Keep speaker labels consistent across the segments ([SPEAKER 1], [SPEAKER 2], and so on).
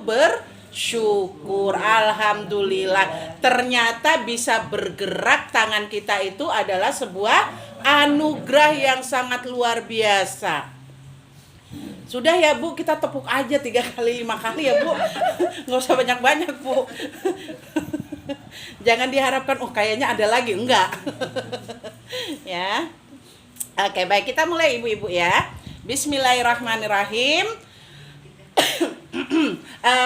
[SPEAKER 1] untuk bersyukur. Alhamdulillah, ternyata bisa bergerak tangan kita itu adalah sebuah anugerah yang sangat luar biasa. Sudah ya Bu, kita tepuk aja 3 kali 5 kali ya Bu. Nggak usah banyak-banyak Bu. Jangan diharapkan kayaknya ada lagi, enggak. Ya. Oke, baik, kita mulai ibu-ibu ya. Bismillahirrahmanirrahim.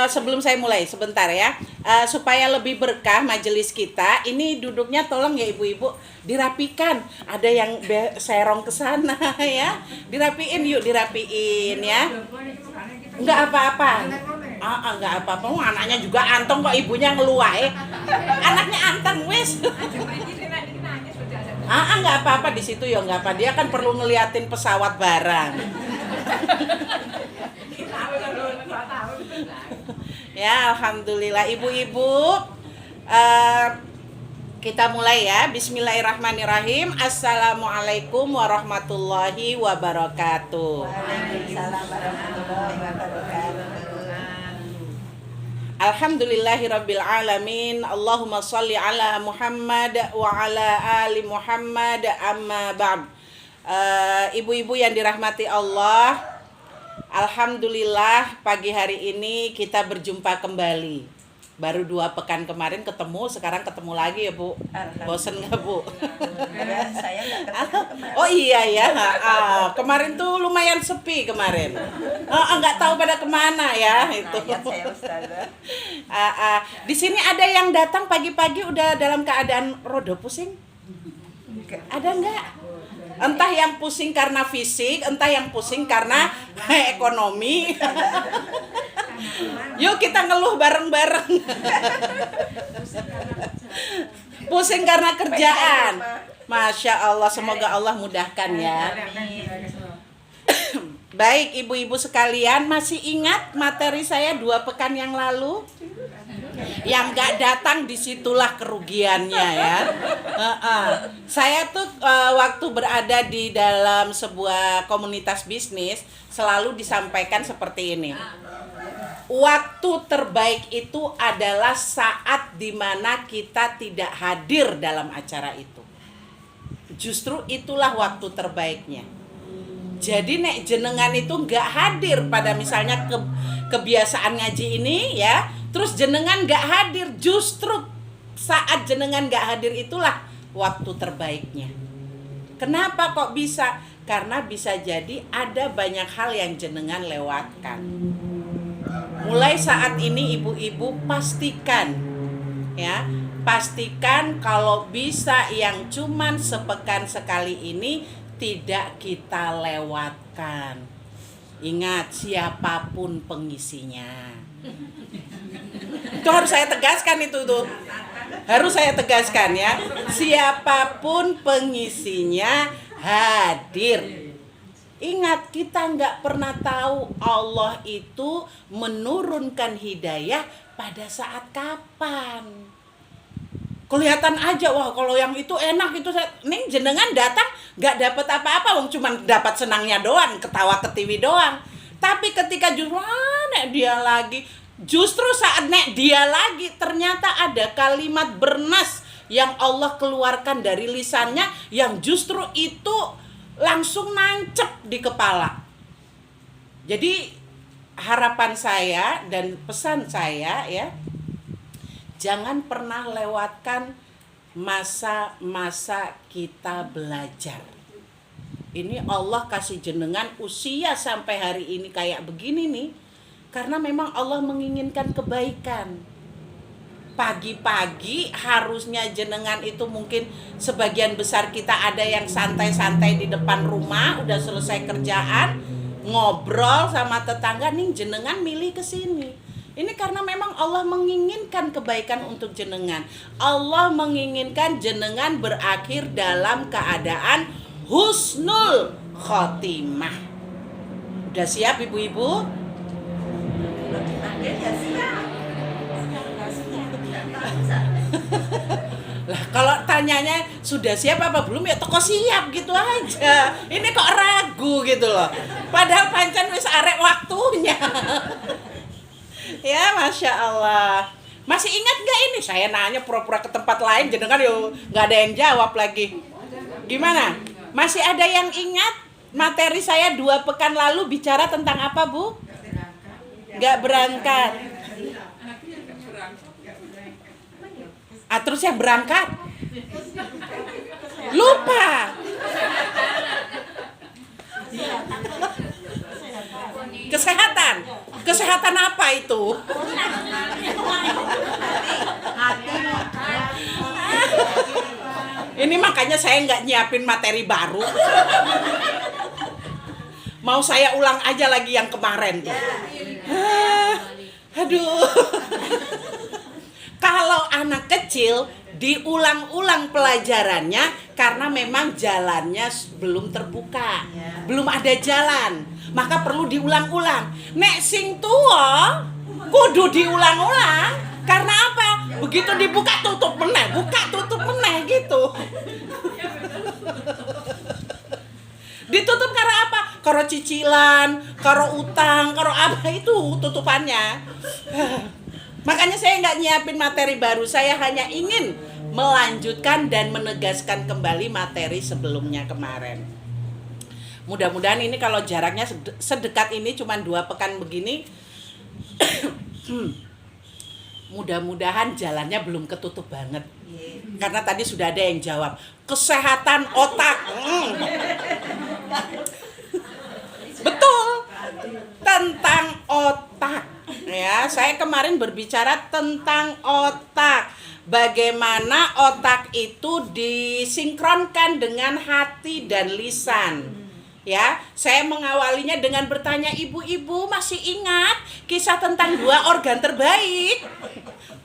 [SPEAKER 1] Sebelum saya mulai sebentar ya, supaya lebih berkah majelis kita, ini duduknya tolong ya ibu-ibu dirapikan. Ada yang serong ke sana ya, dirapiin yuk, dirapiin ya. Enggak apa-apa. Enggak apa-apa. Anaknya juga anteng kok, ibunya ngeluai. Anaknya anteng wis. Enggak apa-apa di situ ya, enggak apa. Dia kan perlu ngeliatin pesawat barang. Ya, alhamdulillah ibu-ibu. Kita mulai ya. Bismillahirrahmanirrahim. Assalamualaikum warahmatullahi wabarakatuh.
[SPEAKER 2] Waalaikumsalam warahmatullahi wabarakatuh.
[SPEAKER 1] Alhamdulillahirabbil alamin. Allahumma shalli ala Muhammad wa ala ali Muhammad, amma ba'd. Ibu-ibu yang dirahmati Allah, alhamdulillah pagi hari ini kita berjumpa kembali. Baru 2 pekan kemarin ketemu, sekarang ketemu lagi ya Bu. Bosen nggak Bu?
[SPEAKER 2] Saya nggak ketemu kemarin.
[SPEAKER 1] Oh iya ya, kemarin tuh lumayan sepi kemarin. Nggak tahu pada kemana ya itu.
[SPEAKER 2] Nah, saya Ustazah.
[SPEAKER 1] Di sini ada yang datang pagi-pagi udah dalam keadaan rodo pusing? Ada nggak? Entah yang pusing karena fisik, entah yang pusing karena ekonomi. Yuk kita ngeluh bareng-bareng. Pusing karena kerjaan. Masya Allah, semoga Allah mudahkan ya. Baik ibu-ibu sekalian, masih ingat materi saya 2 pekan yang lalu? Yang gak datang disitulah kerugiannya ya. Saya tuh waktu berada di dalam sebuah komunitas bisnis selalu disampaikan seperti ini. Waktu terbaik itu adalah saat dimana kita tidak hadir dalam acara itu. Justru itulah waktu terbaiknya. Jadi nek jenengan itu gak hadir pada misalnya kebiasaan ngaji ini ya, terus jenengan gak hadir, justru saat jenengan gak hadir itulah waktu terbaiknya. Kenapa kok bisa? Karena bisa jadi ada banyak hal yang jenengan lewatkan. Mulai saat ini ibu-ibu pastikan ya, pastikan kalau bisa yang cuman sepekan sekali ini tidak kita lewatkan. Ingat, siapapun pengisinya. Itu harus saya tegaskan itu tuh. Harus saya tegaskan ya. Siapapun pengisinya hadir. Ingat, kita nggak pernah tahu Allah itu menurunkan hidayah pada saat kapan. Kelihatan aja, wah kalau yang itu enak itu, nih jenengan datang nggak dapat apa-apa, wong cuman dapat senangnya doang, ketawa ketiwi doang. Tapi ketika dia lagi, justru saat dia lagi ternyata ada kalimat bernas yang Allah keluarkan dari lisannya yang justru itu langsung nancep di kepala. Jadi harapan saya dan pesan saya ya, jangan pernah lewatkan masa-masa kita belajar. Ini Allah kasih jenengan usia sampai hari ini kayak begini nih, karena memang Allah menginginkan kebaikan. Pagi-pagi harusnya jenengan itu mungkin sebagian besar kita ada yang santai-santai di depan rumah, udah selesai kerjaan, ngobrol sama tetangga, nih jenengan milih ke sini. Ini karena memang Allah menginginkan kebaikan untuk jenengan. Allah menginginkan jenengan berakhir dalam keadaan husnul khotimah. Udah siap ibu-ibu? Lah kalau tanyanya sudah siap apa belum ya toko siap gitu aja. Ini kok ragu gitu loh. Padahal pancen wis arek waktunya. Ya, Masya Allah. Masih ingat nggak ini? Saya nanya pura-pura ke tempat lain, jenengan yo nggak ada yang jawab lagi. Gimana? Masih ada yang ingat? Materi saya 2 pekan lalu bicara tentang apa, Bu? Nggak berangkat. Terus yang berangkat? Lupa. Kesehatan. Kesehatan apa itu? Ini makanya saya nggak nyiapin materi baru. Mau saya ulang aja lagi yang kemarin tuh. Aduh. Kalau anak kecil diulang-ulang pelajarannya karena memang jalannya belum terbuka, belum ada jalan, maka perlu diulang-ulang. Nek sing tua kudu diulang-ulang karena apa? Begitu dibuka tutup meneh, buka tutup meneh gitu. Ditutup karena apa? Karo cicilan, karo utang, karo apa itu tutupannya. Makanya saya nggak nyiapin materi baru, saya hanya ingin melanjutkan dan menegaskan kembali materi sebelumnya kemarin. Mudah-mudahan ini kalau jaraknya sedekat ini cuma 2 pekan begini, mudah-mudahan jalannya belum ketutup banget. Karena tadi sudah ada yang jawab, kesehatan otak. Betul, tentang otak. Ya, saya kemarin berbicara tentang otak. Bagaimana otak itu disinkronkan dengan hati dan lisan. Ya, saya mengawalinya dengan bertanya, ibu-ibu masih ingat kisah tentang 2 organ terbaik?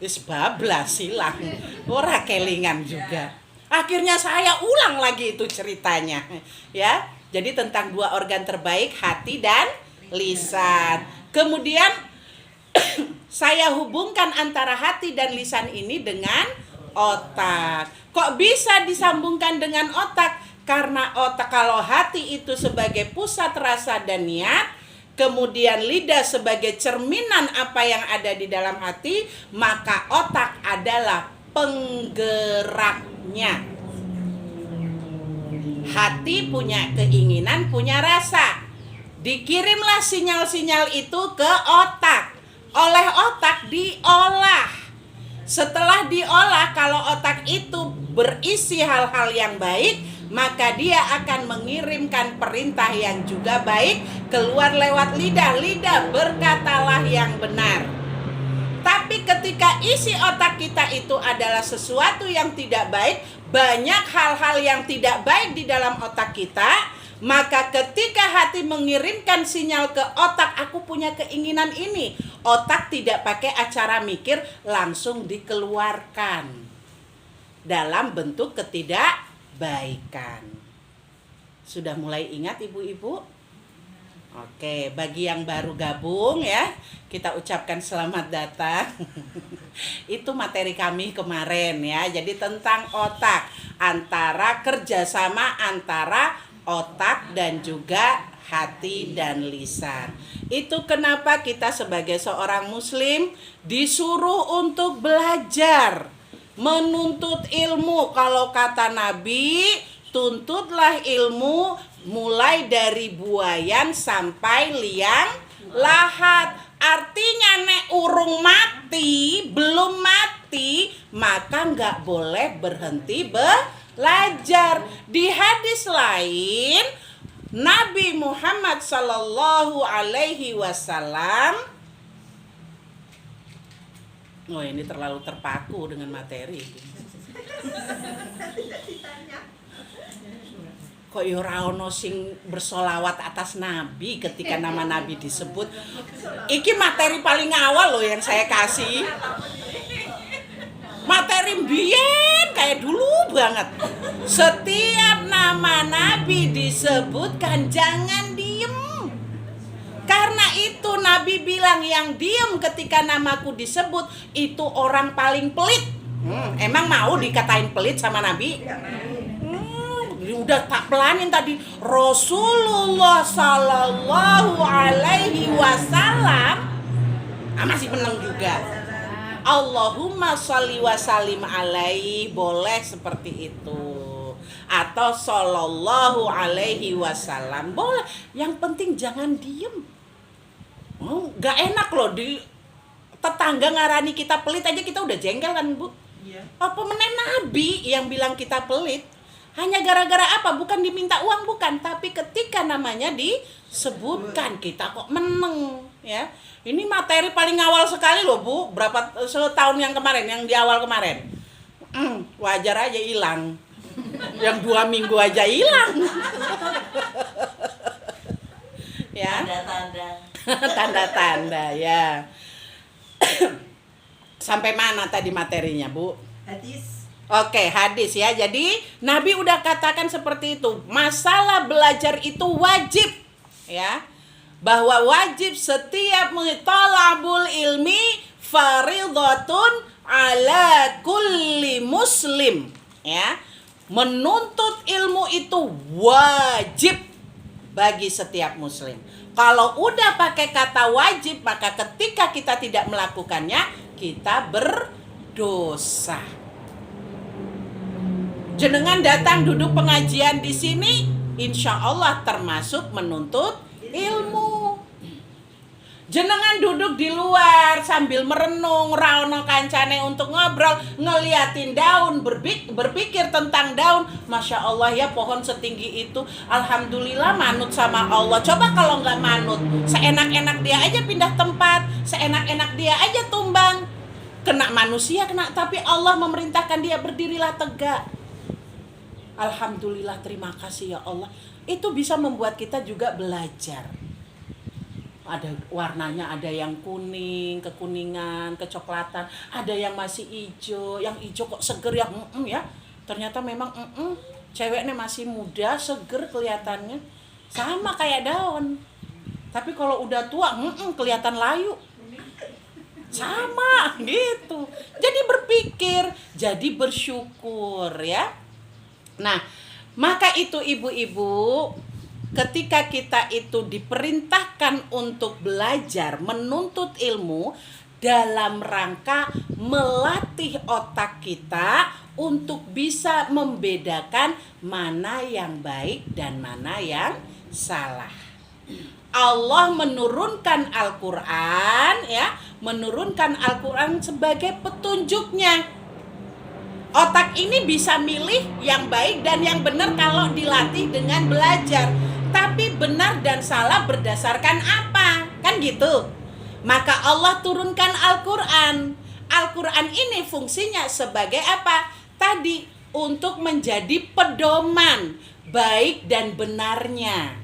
[SPEAKER 1] Wis bablas silang, ora kelingan juga. Akhirnya saya ulang lagi itu ceritanya. Ya, jadi tentang 2 organ terbaik, hati dan lisan. Kemudian saya hubungkan antara hati dan lisan ini dengan otak. Kok bisa disambungkan dengan otak? Karena otak, kalau hati itu sebagai pusat rasa dan niat, kemudian lidah sebagai cerminan apa yang ada di dalam hati, maka otak adalah penggeraknya. Hati punya keinginan, punya rasa. Dikirimlah sinyal-sinyal itu ke otak. Oleh otak diolah. Setelah diolah, kalau otak itu berisi hal-hal yang baik, maka dia akan mengirimkan perintah yang juga baik keluar lewat lidah. Lidah berkatalah yang benar. Tapi ketika isi otak kita itu adalah sesuatu yang tidak baik, banyak hal-hal yang tidak baik di dalam otak kita, maka ketika hati mengirimkan sinyal ke otak, aku punya keinginan ini, otak tidak pakai acara mikir, langsung dikeluarkan dalam bentuk ketidakbaikan. Sudah mulai ingat ibu-ibu? Oke, bagi yang baru gabung ya, kita ucapkan selamat datang. Itu materi kami kemarin ya. Jadi tentang otak, antara kerjasama antara otak dan juga hati dan lisan. Itu kenapa kita sebagai seorang muslim disuruh untuk belajar, menuntut ilmu. Kalau kata Nabi, tuntutlah ilmu mulai dari buayan sampai liang lahat. Artinya nek urung mati, belum mati, maka nggak boleh berhenti belajar. Di hadis lain, Nabi Muhammad sallallahu alaihi wasallam, oh ini terlalu terpaku dengan materi. Kok ya ora ono sing bersolawat atas Nabi ketika nama Nabi disebut. Iki materi paling awal loh yang saya kasih. Materi mbiyen kayak dulu banget. Setiap nama Nabi disebutkan jangan diem. Karena itu Nabi bilang yang diem ketika namaku disebut itu orang paling pelit. Emang mau dikatain pelit sama Nabi? Udah tak pelanin tadi. Rasulullah sallallahu alaihi wasallam masih menang juga. Allahumma sholli wa sallim alaihi, boleh seperti itu. Atau sallallahu alaihi wasallam, boleh. Yang penting jangan diem. Gak enak loh di tetangga ngarani kita pelit aja kita udah jengkel kan, Bu?
[SPEAKER 2] Iya.
[SPEAKER 1] Apa meneh Nabi yang bilang kita pelit? Hanya gara-gara apa? Bukan diminta uang, bukan, tapi ketika namanya disebutkan kita kok meneng, ya. Ini materi paling awal sekali loh, Bu. Berapa setahun yang kemarin, yang di awal kemarin. Wajar aja hilang. Yang 2 minggu aja hilang. Ya.
[SPEAKER 2] Tanda-tanda.
[SPEAKER 1] Tanda-tanda, ya. Sampai mana tadi materinya, Bu?
[SPEAKER 2] Hadis.
[SPEAKER 1] Oke, hadis ya. Jadi Nabi udah katakan seperti itu. Masalah belajar itu wajib, ya. Bahwa wajib setiap talabul ilmi fardhatun ala kulli muslim, ya. Menuntut ilmu itu wajib bagi setiap muslim. Kalau udah pakai kata wajib, maka ketika kita tidak melakukannya, kita berdosa. Jenengan datang duduk pengajian di sini, insya Allah termasuk menuntut ilmu. Jenengan duduk di luar sambil merenung, raono kancane untuk ngobrol, ngeliatin daun, berpikir tentang daun. Masya Allah ya, pohon setinggi itu, alhamdulillah manut sama Allah. Coba kalau nggak manut, seenak-enak dia aja pindah tempat, seenak-enak dia aja tumbang. Kena manusia, kena, tapi Allah memerintahkan dia berdirilah tegak. Alhamdulillah, terima kasih ya Allah. Itu bisa membuat kita juga belajar. Ada warnanya, ada yang kuning, kekuningan, kecoklatan, ada yang masih hijau, yang hijau kok seger ya, ya. Ternyata memang ceweknya masih muda, seger kelihatannya, sama kayak daun. Tapi kalau udah tua, kelihatan layu. Sama gitu. Jadi berpikir, jadi bersyukur ya. Nah, maka itu ibu-ibu, ketika kita itu diperintahkan untuk belajar, menuntut ilmu dalam rangka melatih otak kita untuk bisa membedakan mana yang baik dan mana yang salah. Allah menurunkan Al-Quran, ya, menurunkan Al-Quran sebagai petunjuknya. Otak ini bisa milih yang baik dan yang benar kalau dilatih dengan belajar. Tapi benar dan salah berdasarkan apa? Kan gitu. Maka Allah turunkan Al-Quran. Al-Quran ini fungsinya sebagai apa? Tadi, untuk menjadi pedoman baik dan benarnya.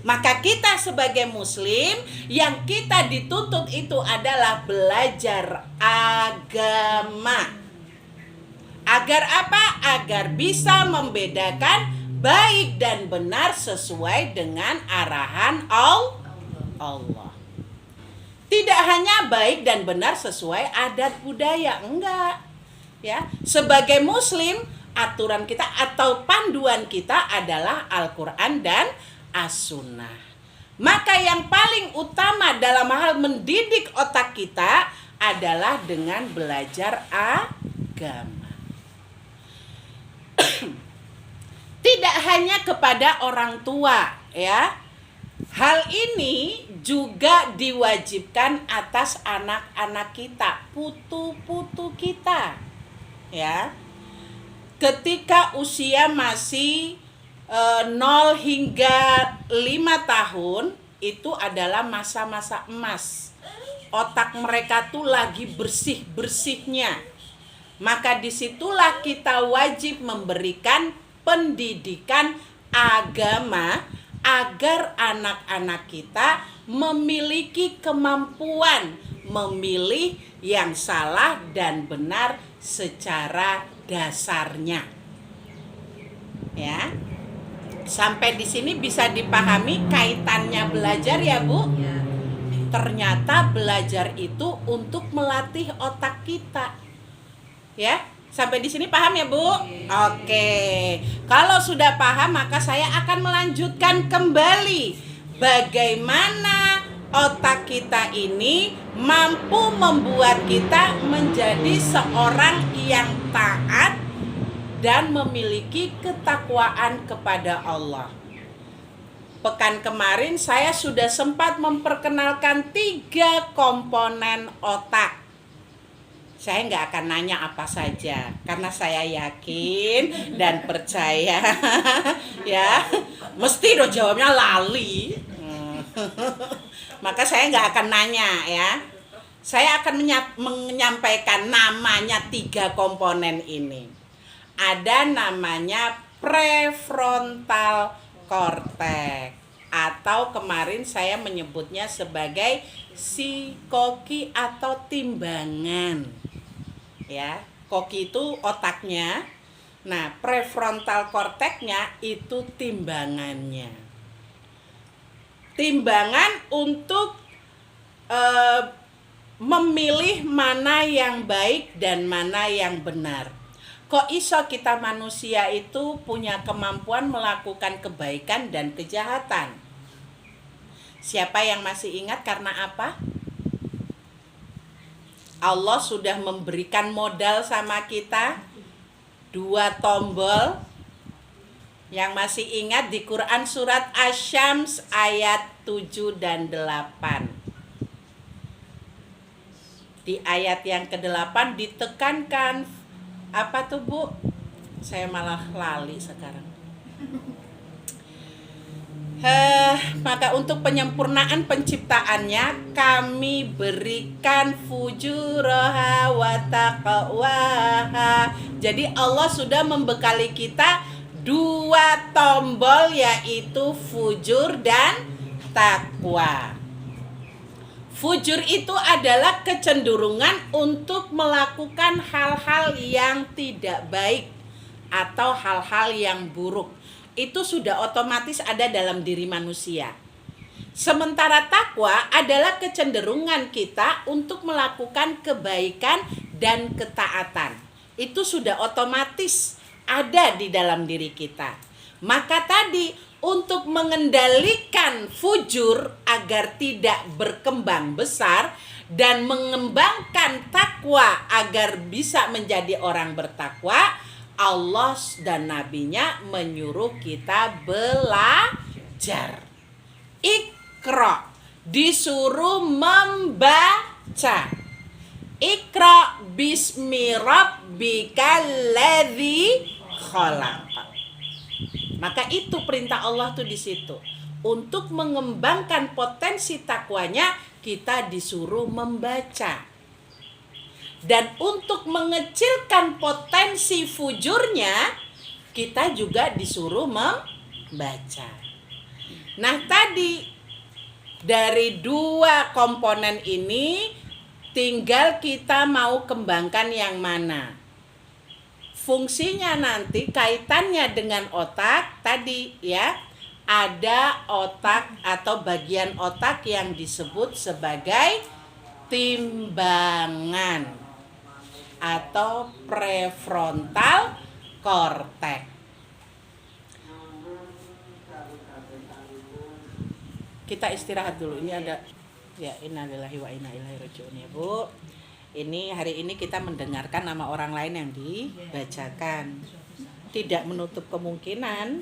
[SPEAKER 1] Maka kita sebagai muslim, yang kita dituntut itu adalah belajar agama. Agar apa? Agar bisa membedakan baik dan benar sesuai dengan arahan Allah. Tidak hanya baik dan benar sesuai adat budaya, enggak. Ya, sebagai muslim, aturan kita atau panduan kita adalah Al-Quran dan As-Sunnah. Maka yang paling utama dalam hal mendidik otak kita adalah dengan belajar agama. Tidak hanya kepada orang tua, ya. Hal ini juga diwajibkan atas anak-anak kita, putu-putu kita, ya. Ketika usia masih 0 hingga 5 tahun, itu adalah masa-masa emas. Otak mereka tuh lagi bersih-bersihnya. Maka disitulah kita wajib memberikan pendidikan agama agar anak-anak kita memiliki kemampuan memilih yang salah dan benar secara dasarnya. Ya. Sampai di sini bisa dipahami kaitannya belajar ya, Bu?
[SPEAKER 2] Ya.
[SPEAKER 1] Ternyata belajar itu untuk melatih otak kita. Ya. Sampai di sini paham ya, Bu? Oke. Kalau sudah paham, maka saya akan melanjutkan kembali bagaimana otak kita ini mampu membuat kita menjadi seorang yang taat dan memiliki ketakwaan kepada Allah. Pekan kemarin saya sudah sempat memperkenalkan 3 komponen otak. Saya nggak akan nanya apa saja, karena saya yakin dan percaya ya, mesti dong jawabnya lali. Maka saya nggak akan nanya ya. Saya akan menyampaikan namanya 3 komponen ini. Ada namanya prefrontal cortex, atau kemarin saya menyebutnya sebagai psikoki atau timbangan. Ya, koki itu otaknya. Nah, prefrontal cortex-nya itu timbangannya. Timbangan untuk memilih mana yang baik dan mana yang benar. Kok iso kita manusia itu punya kemampuan melakukan kebaikan dan kejahatan? Siapa yang masih ingat karena apa? Allah sudah memberikan modal sama kita 2 tombol. Yang masih ingat di Quran surat Asy-Syams ayat 7 dan 8. Di ayat yang ke-8 ditekankan apa tuh Bu? Saya malah lali sekarang. Maka untuk penyempurnaan penciptaannya kami berikan fujuraha wa taqwaha. Jadi Allah sudah membekali kita 2 tombol, yaitu fujur dan takwa. Fujur itu adalah kecenderungan untuk melakukan hal-hal yang tidak baik atau hal-hal yang buruk. Itu sudah otomatis ada dalam diri manusia. Sementara takwa adalah kecenderungan kita untuk melakukan kebaikan dan ketaatan. Itu sudah otomatis ada di dalam diri kita. Maka tadi untuk mengendalikan fujur agar tidak berkembang besar dan mengembangkan takwa agar bisa menjadi orang bertakwa, Allah dan Nabi-Nya menyuruh kita belajar. Iqra, disuruh membaca. Iqra bismi rabbikal ladzi khalaq. Maka itu perintah Allah tuh di situ. Untuk mengembangkan potensi takwanya, kita disuruh membaca. Dan untuk mengecilkan potensi fujurnya, kita juga disuruh membaca. Nah, tadi dari 2 komponen ini tinggal kita mau kembangkan yang mana. Fungsinya nanti kaitannya dengan otak tadi ya. Ada otak atau bagian otak yang disebut sebagai timbangan atau prefrontal cortex. Kita istirahat dulu. Ini ada ya, innalillahi wa inna ilaihi raji'un ya Bu. Ini hari ini kita mendengarkan nama orang lain yang dibacakan. Tidak menutup kemungkinan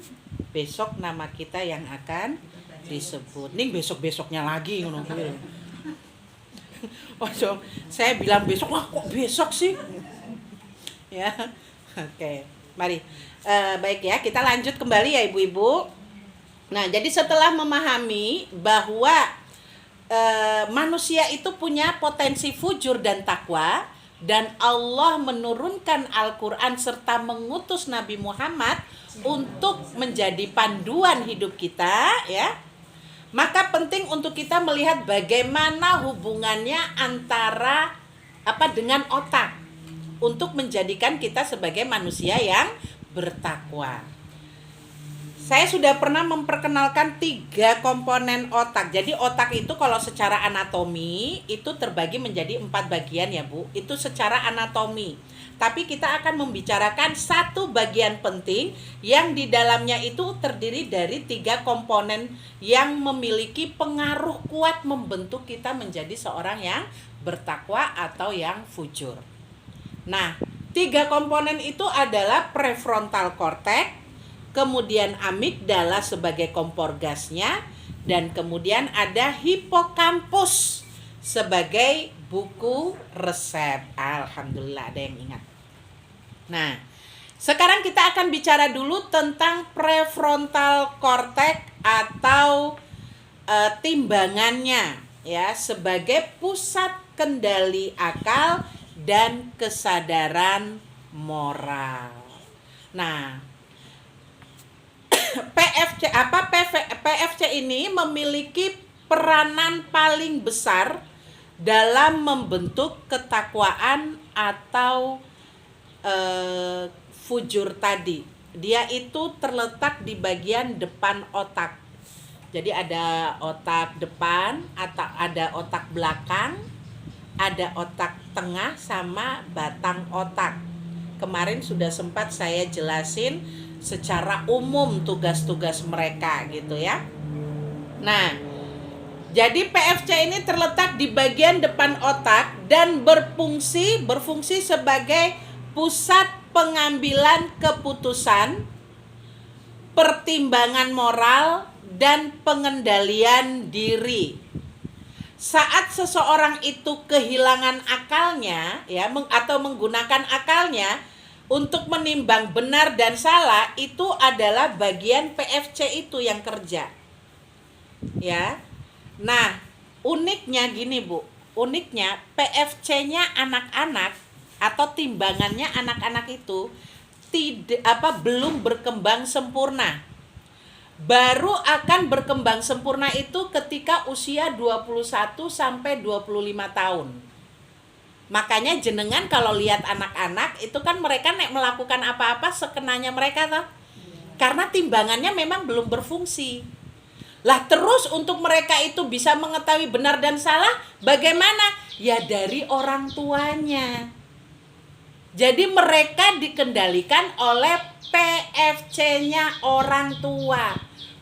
[SPEAKER 1] besok nama kita yang akan disebut. Nih besok-besoknya lagi ngono kuwi. Waduh, saya bilang besok, wah kok besok sih? Ya, oke, mari. Baik ya, kita lanjut kembali ya ibu-ibu. Nah, jadi setelah memahami bahwa manusia itu punya potensi fujur dan takwa, dan Allah menurunkan Al-Quran serta mengutus Nabi Muhammad untuk menjadi panduan hidup kita, ya. Maka penting untuk kita melihat bagaimana hubungannya antara dengan otak untuk menjadikan kita sebagai manusia yang bertakwa. Saya sudah pernah memperkenalkan 3 komponen otak. Jadi otak itu kalau secara anatomi itu terbagi menjadi 4 bagian ya Bu. Itu secara anatomi. tapi kita akan membicarakan satu bagian penting yang di dalamnya itu terdiri dari 3 komponen yang memiliki pengaruh kuat membentuk kita menjadi seorang yang bertakwa atau yang fujur. Nah, 3 komponen itu adalah prefrontal cortex, kemudian amigdala sebagai kompor gasnya, dan kemudian ada hipokampus sebagai buku resep. Alhamdulillah ada yang ingat. Nah, sekarang kita akan bicara dulu tentang prefrontal cortex atau timbangannya ya, sebagai pusat kendali akal dan kesadaran moral. Nah, PFC ini memiliki peranan paling besar dalam membentuk ketakwaan atau fujur tadi. Dia itu terletak di bagian depan otak. Jadi ada otak depan, atau ada otak belakang, ada otak tengah sama batang otak. Kemarin sudah sempat saya jelasin secara umum tugas-tugas mereka gitu ya. Nah, jadi PFC ini terletak di bagian depan otak dan berfungsi sebagai pusat pengambilan keputusan, pertimbangan moral, dan pengendalian diri. Saat seseorang itu kehilangan akalnya ya, atau menggunakan akalnya untuk menimbang benar dan salah, itu adalah bagian PFC itu yang kerja. Ya. Nah, uniknya gini Bu, uniknya PFC-nya anak-anak atau timbangannya anak-anak itu belum berkembang sempurna. Baru akan berkembang sempurna itu ketika usia 21 sampai 25 tahun. Makanya jenengan kalau lihat anak-anak itu kan mereka melakukan apa-apa sekenanya mereka toh. Karena timbangannya memang belum berfungsi. Lah terus untuk mereka itu bisa mengetahui benar dan salah bagaimana? Ya dari orang tuanya. Jadi mereka dikendalikan oleh PFC-nya orang tua.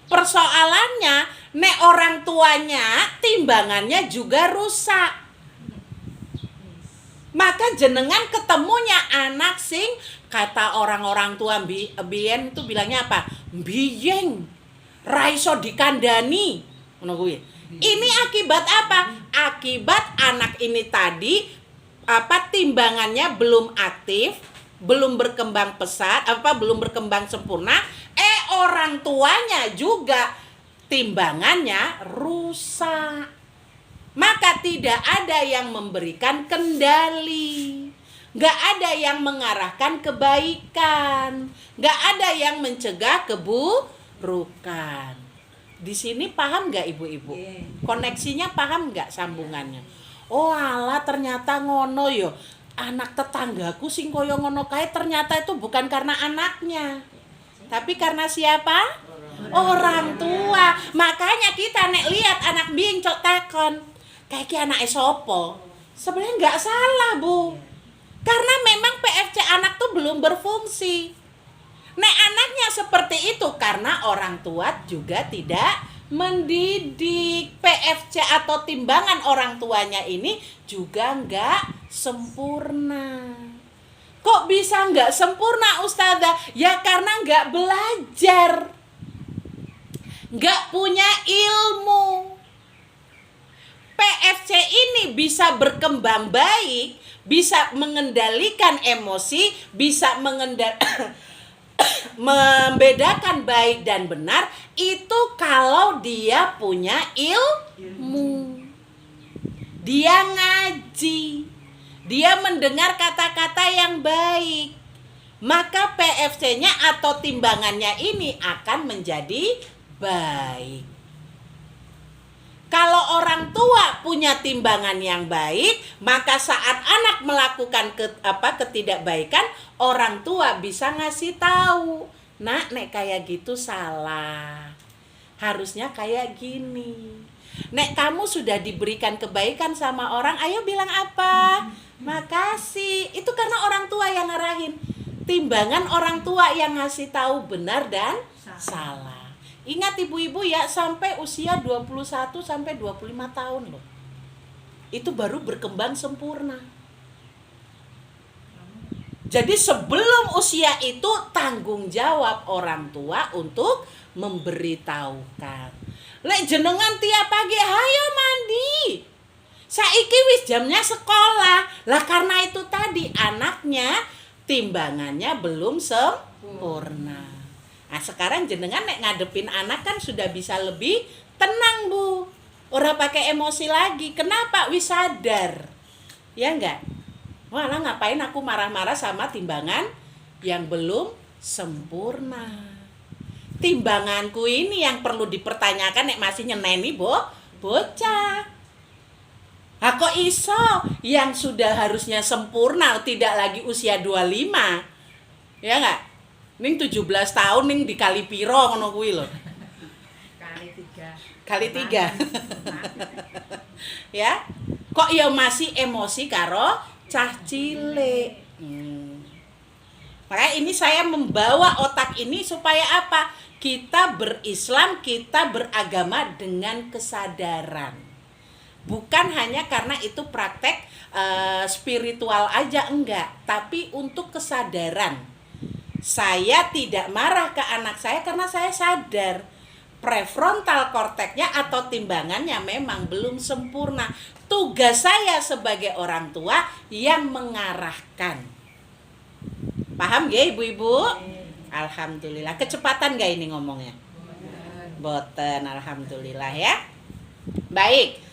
[SPEAKER 1] Persoalannya, nek orang tuanya timbangannya juga rusak. Maka jenengan ketemunya anak sing kata orang-orang tua biyen itu bilangnya apa? Biyeng. Raiso dikandani. Ngono kuwi. Ini akibat apa? Akibat anak ini tadi timbangannya belum aktif, belum berkembang pesat, belum berkembang sempurna, orang tuanya juga timbangannya rusak. Maka tidak ada yang memberikan kendali, nggak ada yang mengarahkan kebaikan, nggak ada yang mencegah keburukan. Di sini paham nggak ibu-ibu? Koneksinya paham nggak sambungannya? Oh alah ternyata ngono yo. Anak tetanggaku sing koyo ngono kae ternyata itu bukan karena anaknya. Tapi karena siapa? Orang tua. Makanya kita nek lihat anak biing cok takon, kayak ki anake sapa? Sebenarnya nggak salah, Bu. Karena memang PFC anak tuh belum berfungsi. Nek anaknya seperti itu karena orang tua juga tidak mendidik. PFC atau timbangan orang tuanya ini juga nggak sempurna. Kok bisa nggak sempurna Ustazah? Ya karena nggak belajar, nggak punya ilmu. PFC ini bisa berkembang baik, bisa mengendalikan emosi, bisa membedakan baik dan benar, itu kalau dia punya ilmu. Dia ngaji, dia mendengar kata-kata yang baik, maka PFC-nya atau timbangannya ini akan menjadi baik. Kalau orang tua punya timbangan yang baik, maka saat anak melakukan ketidakbaikan, orang tua bisa ngasih tahu, "Nak, nek kayak gitu salah. Harusnya kayak gini. Nek kamu sudah diberikan kebaikan sama orang, ayo bilang apa? Makasih." Itu karena orang tua yang ngarahin? Timbangan orang tua yang ngasih tahu benar dan salah. Ingat ibu-ibu ya, sampai usia 21 sampai 25 tahun loh. Itu baru berkembang sempurna. Jadi sebelum usia itu tanggung jawab orang tua untuk memberitahukan. Lek jenengan tiap pagi hayo mandi. Saiki wis jamnya sekolah. Lah karena itu tadi anaknya timbangannya belum sempurna. Nah sekarang jenengan nek ngadepin anak kan sudah bisa lebih tenang Bu. Ora pakai emosi lagi. Kenapa? Wis sadar. Ya enggak? Walah ngapain aku marah-marah sama timbangan yang belum sempurna. Timbanganku ini yang perlu dipertanyakan nek masih nyeneni bocah. Kok iso yang sudah harusnya sempurna tidak lagi usia 25. Ya enggak? Ning 17 tahun ning dikali piro ngono kuwi lho. Kali 3. Ya. Kok ya masih emosi karo cah cilik. Makanya ini saya membawa otak ini supaya apa? Kita berislam, kita beragama dengan kesadaran. Bukan hanya karena itu praktek spiritual aja, enggak. Tapi untuk kesadaran. Saya tidak marah ke anak saya karena saya sadar prefrontal korteknya atau timbangannya memang belum sempurna. Tugas saya sebagai orang tua yang mengarahkan. Paham ya ibu-ibu? Alhamdulillah. Kecepatan gak ini ngomongnya? Boten, alhamdulillah ya. Baik.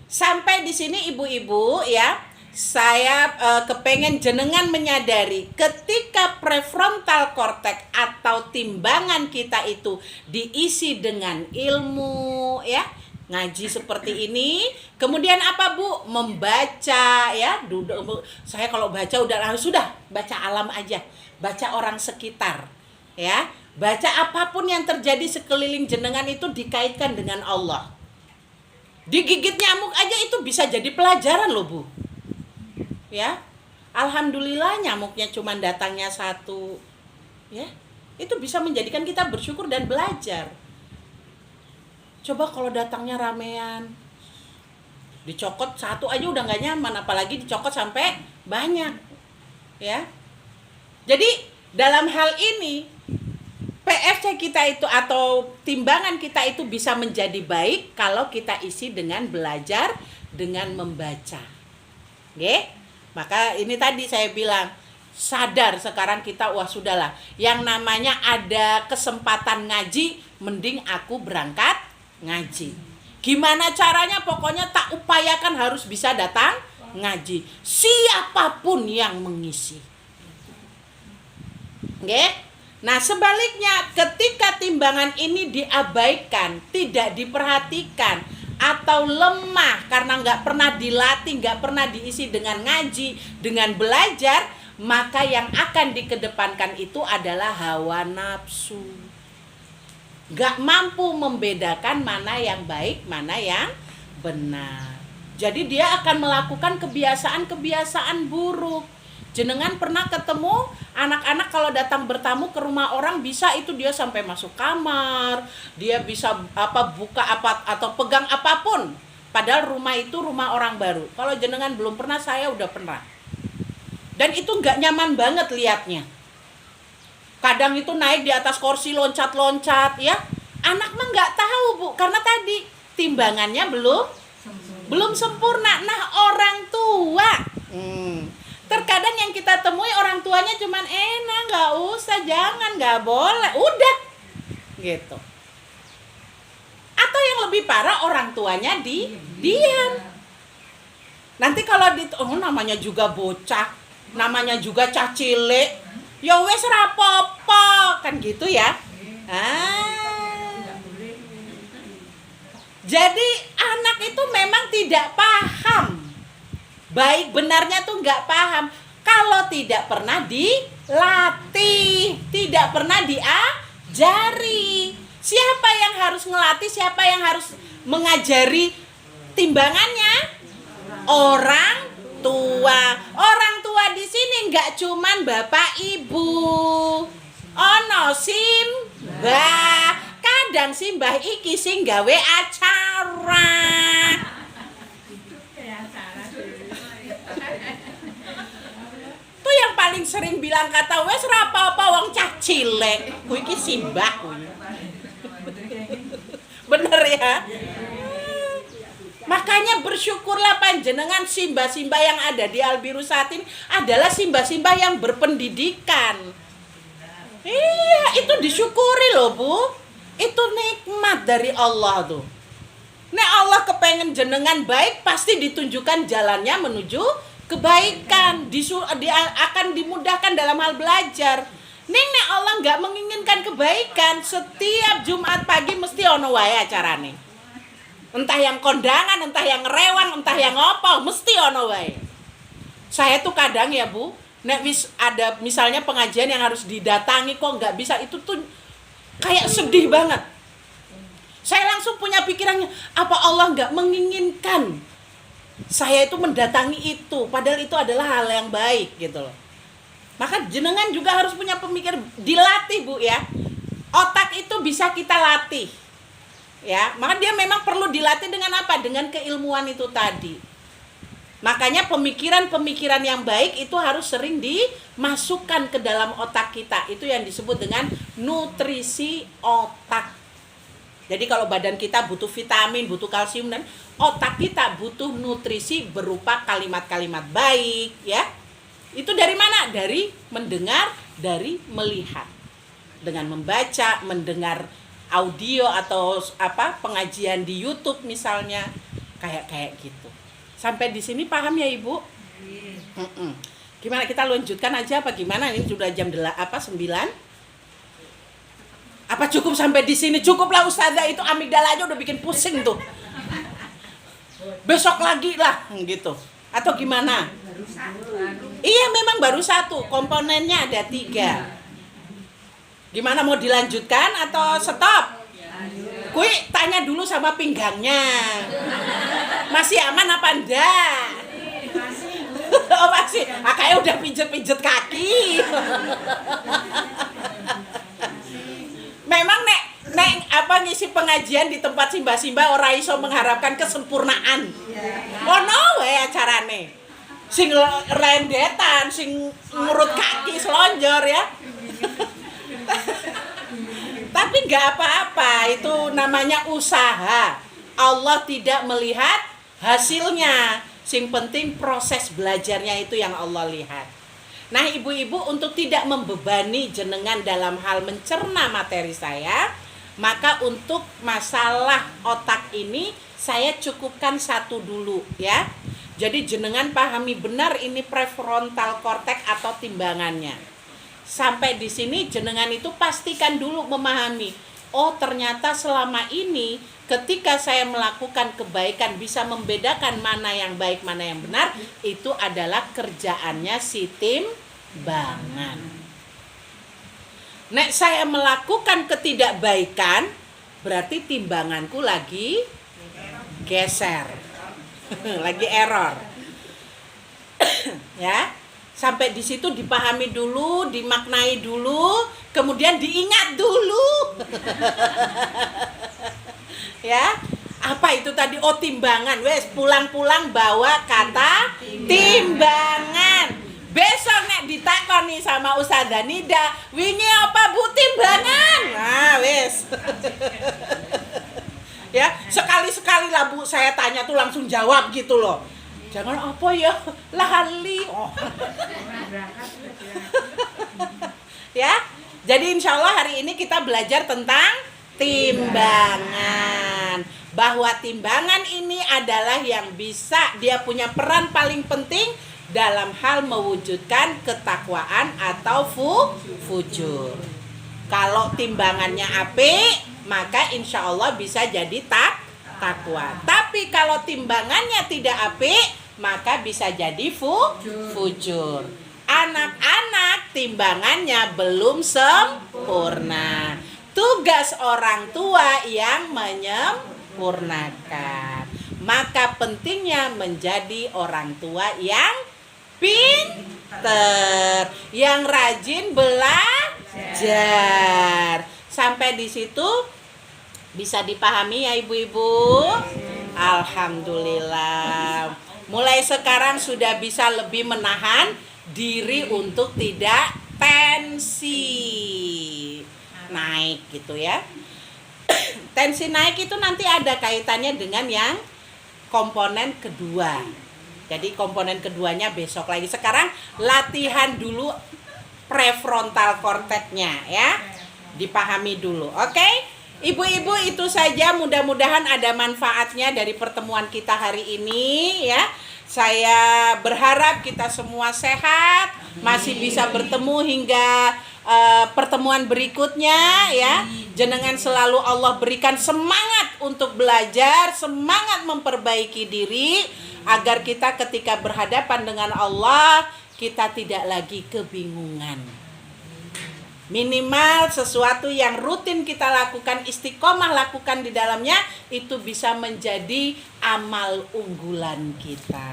[SPEAKER 1] Sampai di sini ibu-ibu ya. Saya kepengen jenengan menyadari ketika prefrontal korteks atau timbangan kita itu diisi dengan ilmu ya, ngaji seperti ini, kemudian apa Bu? Membaca ya. Saya kalau baca sudah baca alam aja, baca orang sekitar ya, baca apapun yang terjadi sekeliling jenengan itu dikaitkan dengan Allah. Digigit nyamuk aja itu bisa jadi pelajaran loh Bu. Ya, alhamdulillah nyamuknya cuma datangnya 1, ya, itu bisa menjadikan kita bersyukur dan belajar. Coba kalau datangnya ramean, dicokot 1 aja udah nggak nyaman, apalagi dicokot sampai banyak, ya. Jadi dalam hal ini PFC kita itu atau timbangan kita itu bisa menjadi baik kalau kita isi dengan belajar, dengan membaca, oke? Maka ini tadi saya bilang, sadar sekarang kita, wah sudahlah, yang namanya ada kesempatan ngaji, mending aku berangkat ngaji. Gimana caranya? Pokoknya tak upayakan harus bisa datang ngaji. Siapapun yang mengisi. Oke? Nah sebaliknya, ketika timbangan ini diabaikan, tidak diperhatikan, atau lemah karena nggak pernah dilatih, nggak pernah diisi dengan ngaji, dengan belajar, maka yang akan dikedepankan itu adalah hawa nafsu. Nggak mampu membedakan mana yang baik, mana yang benar. Jadi dia akan melakukan kebiasaan-kebiasaan buruk. Jenengan pernah ketemu anak-anak kalau datang bertamu ke rumah orang, bisa itu dia sampai masuk kamar, dia bisa buka apa atau pegang apapun, padahal rumah itu rumah orang baru. Kalau jenengan belum pernah, saya udah pernah, dan itu nggak nyaman banget liatnya. Kadang itu naik di atas kursi loncat-loncat ya, anak mah nggak tahu Bu, karena tadi timbangannya belum sempurna. Nah orang tua terkadang yang kita temui orang tuanya cuman enak, nggak usah, jangan, nggak boleh, udah gitu. Atau yang lebih parah, orang tuanya diam. Nanti kalau namanya juga bocah, namanya juga cah cilik, ya wes rapopo kan gitu ya. Jadi anak itu memang tidak paham. Baik benarnya tuh nggak paham kalau tidak pernah dilatih, tidak pernah diajari. Siapa yang harus ngelatih, siapa yang harus mengajari timbangannya? Orang tua. Orang tua di sini nggak cuman bapak ibu, ono simbah. Kadang simbah iki sing gawe acara. Tuh yang paling sering bilang kata wes ra apa-apa wong cah cilik. Ku iki simbah kuwi. Bener ya? Makanya bersyukurlah panjenengan simbah-simbah yang ada di Al-Birusatin adalah simbah-simbah yang berpendidikan. Iya, itu disyukuri loh Bu. Itu nikmat dari Allah tuh. Nek Allah kepengen jenengan baik, pasti ditunjukkan jalannya menuju kebaikan. Akan dimudahkan dalam hal belajar. Nek Allah nggak menginginkan kebaikan, setiap Jumat pagi mesti ono wae acarane. Entah yang kondangan, entah yang rewang, entah yang apa, mesti ono wae. Saya tuh kadang ya Bu, nek ada misalnya pengajian yang harus didatangi kok nggak bisa, itu tuh kayak sedih banget. Saya langsung punya pikirannya, apa Allah nggak menginginkan saya itu mendatangi itu, padahal itu adalah hal yang baik gitu loh. Maka jenengan juga harus punya pemikiran, dilatih Bu ya. Otak itu bisa kita latih. Ya, maka dia memang perlu dilatih dengan apa? Dengan keilmuan itu tadi. Makanya pemikiran-pemikiran yang baik itu harus sering dimasukkan ke dalam otak kita. Itu yang disebut dengan nutrisi otak. Jadi kalau badan kita butuh vitamin, butuh kalsium, dan otak kita butuh nutrisi berupa kalimat-kalimat baik, ya. Itu dari mana? Dari mendengar, dari melihat. Dengan membaca, mendengar audio atau pengajian di YouTube misalnya, kayak gitu. Sampai di sini paham ya Ibu? Gimana kita lanjutkan aja apa gimana? Ini sudah jam 9? Apa cukup sampai di sini? Cukuplah Ustazah, itu amigdala aja udah bikin pusing tuh. Besok lagi lah gitu. Atau gimana? Iya memang baru 1, komponennya ada 3. Gimana, mau dilanjutkan atau stop? Kui tanya dulu sama pinggangnya. Masih aman apa enggak? Oh masih. Kayaknya udah pijet-pijet kaki. Memang nek ngisi pengajian di tempat simbah-simbah ora iso mengharapkan kesempurnaan. Ono wae acarane. Sing rendetan, sing ngurut kaki selonjor ya. Tapi nggak apa-apa, itu namanya usaha. Allah tidak melihat hasilnya. Sing penting proses belajarnya itu yang Allah lihat. Nah ibu-ibu, untuk tidak membebani jenengan dalam hal mencerna materi saya, maka untuk masalah otak ini saya cukupkan 1 dulu ya. Jadi jenengan pahami benar ini prefrontal cortex atau timbangannya. Sampai di sini jenengan itu pastikan dulu memahami, oh ternyata selama ini ketika saya melakukan kebaikan bisa membedakan mana yang baik, mana yang benar, itu adalah kerjaannya si timbangan. Nek saya melakukan ketidakbaikan, berarti timbanganku lagi geser. Lagi error. Ya. Sampai di situ dipahami dulu, dimaknai dulu, kemudian diingat dulu. Ya, apa itu tadi? Oh timbangan, wes pulang-pulang bawa kata timbangan. Besok nek ditakoni sama Ustazah Nida, wingi apa Bu timbangan? Nah, wes. Ya, sekali-sekali lah Bu saya tanya tuh langsung jawab gitu loh. Jangan apa ya, lali. Oh. Ya, jadi insya Allah hari ini kita belajar tentang timbangan. Bahwa timbangan ini adalah yang bisa, dia punya peran paling penting dalam hal mewujudkan ketakwaan atau fujur. Kalau timbangannya apik, maka insya Allah bisa jadi takwa. Tapi kalau timbangannya tidak apik, maka bisa jadi fujur. Anak-anak timbangannya belum sempurna. Tugas orang tua yang menyempurnakan. Maka pentingnya menjadi orang tua yang yang rajin belajar. Sampai di situ bisa dipahami ya ibu-ibu? Alhamdulillah. Mulai sekarang sudah bisa lebih menahan diri untuk tidak tensi naik gitu ya. Tensi naik itu nanti ada kaitannya dengan yang komponen kedua. Jadi komponen keduanya besok lagi. Sekarang latihan dulu prefrontal cortex-nya ya. Dipahami dulu. Oke? Ibu-ibu itu saja, mudah-mudahan ada manfaatnya dari pertemuan kita hari ini ya. Saya berharap kita semua sehat, masih bisa bertemu hingga pertemuan berikutnya ya. Jenengan selalu Allah berikan semangat untuk belajar, semangat memperbaiki diri agar kita ketika berhadapan dengan Allah kita tidak lagi kebingungan. Minimal sesuatu yang rutin kita lakukan, istiqomah lakukan di dalamnya, itu bisa menjadi amal unggulan kita.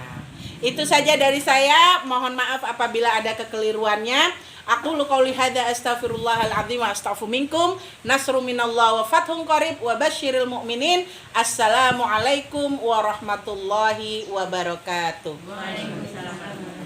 [SPEAKER 1] Itu saja dari saya. Mohon maaf apabila ada kekeliruannya. Aku qouli hadza astaghfirullahal azim wa astaghfiru minkum. Nasrun minallah wa fathun qarib wa basyiril mu'minin. Assalamualaikum warahmatullahi wabarakatuh.
[SPEAKER 2] Waalaikumsalam.